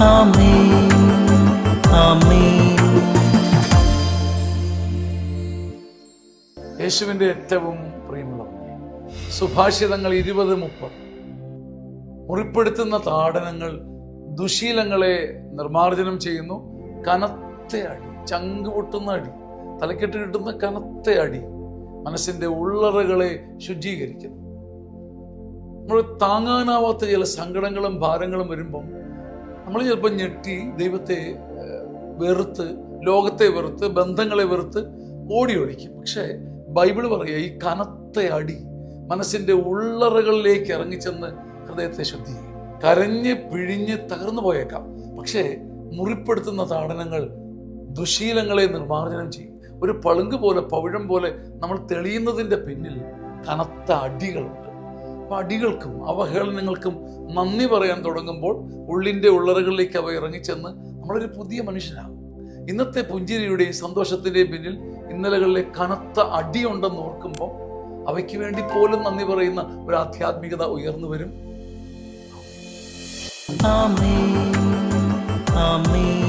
ആമേൻ ആമേൻ. യേശുവിൻ്റെ ഏറ്റവും പ്രിയമുള്ളവരെ, സുഭാഷിതങ്ങൾ 20:30. മുറിപ്പെടുത്തുന്ന താടനങ്ങൾ ദുശീലങ്ങളെ നിർമാർജനം ചെയ്യുന്നു. കനത്ത അടി, ചങ്ക് പൊട്ടുന്ന അടി, തലക്കെട്ട് കിട്ടുന്ന കനത്ത അടി മനസ്സിൻ്റെ ഉള്ളറകളെ ശുചീകരിക്കുന്നു. നമ്മൾ താങ്ങാനാവാത്ത ചില സങ്കടങ്ങളും ഭാരങ്ങളും വരുമ്പം നമ്മൾ ചിലപ്പോൾ ഞെട്ടി ദൈവത്തെ വെറുത്ത്, ലോകത്തെ വെറുത്ത്, ബന്ധങ്ങളെ വെറുത്ത് ഓടി ഒളിക്കും. പക്ഷേ ബൈബിൾ പറയുക, ഈ കനത്ത അടി മനസ്സിൻ്റെ ഉള്ളറകളിലേക്ക് ഇറങ്ങിച്ചെന്ന് ഹൃദയത്തെ ശുദ്ധീകരിക്കും. കരഞ്ഞ് പിഴിഞ്ഞ് തകർന്നു പോയേക്കാം, പക്ഷേ മുറിപ്പെടുത്തുന്ന താടനങ്ങൾ ദുശീലങ്ങളെ നിർമാർജനം ചെയ്യും. ഒരു പളുങ്ക് പോലെ, പവിഴം പോലെ നമ്മൾ തെളിയുന്നതിൻ്റെ പിന്നിൽ കനത്ത അടികളുണ്ട്. അപ്പം അടികൾക്കും അവഹേളനങ്ങൾക്കും നന്ദി പറയാൻ തുടങ്ങുമ്പോൾ ഉള്ളിൻ്റെ ഉള്ളറകളിലേക്ക് അവ ഇറങ്ങിച്ചെന്ന് നമ്മളൊരു പുതിയ മനുഷ്യനാകും. ഇന്നത്തെ പുഞ്ചിരിയുടെയും സന്തോഷത്തിൻ്റെയും പിന്നിൽ ഇന്നലകളിലെ കനത്ത അടിയുണ്ടെന്ന് ഓർക്കുമ്പോൾ അവയ്ക്ക് വേണ്ടി പോലും നന്ദി പറയുന്ന ഒരു ആധ്യാത്മികത ഉയർന്നു വരും. ആമേൻ ആമേൻ.